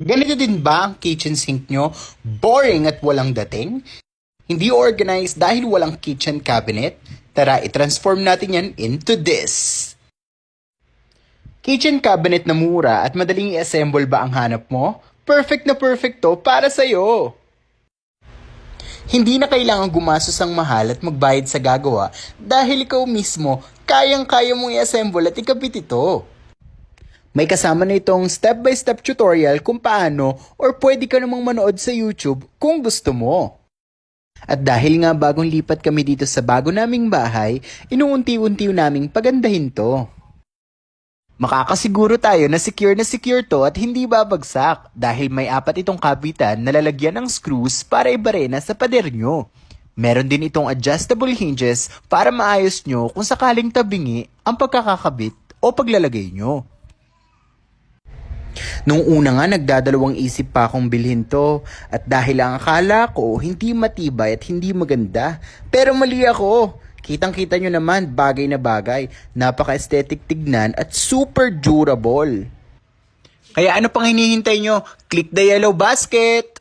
Ganito din ba ang kitchen sink nyo? Boring at walang dating? Hindi organized dahil walang kitchen cabinet? Tara, i-transform natin yan into this. Kitchen cabinet na mura at madaling i-assemble ba ang hanap mo? Perfect na perfect to para sa'yo! Hindi na kailangan gumastos ang mahal at magbayad sa gagawa dahil ikaw mismo kayang-kaya mong i-assemble at ikabit ito. May kasama na itong step-by-step tutorial kung paano or pwede ka namang manood sa YouTube kung gusto mo. At dahil nga bagong lipat kami dito sa bago naming bahay, inuunti-unti naming pagandahin to. Makakasiguro tayo na secure to at hindi babagsak dahil may 4 itong kabitan na lalagyan ng screws para ibarena sa pader nyo. Meron din itong adjustable hinges para maayos nyo kung sakaling tabingi ang pagkakakabit o paglalagay nyo. Nung una nga nagdadalawang isip pa akong bilhin to at dahil ang akala ko hindi matibay at hindi maganda, pero mali ako. Kitang-kita nyo naman, bagay na bagay, napaka-aesthetic tignan at super durable. Kaya ano pang hinihintay nyo? Click the yellow basket!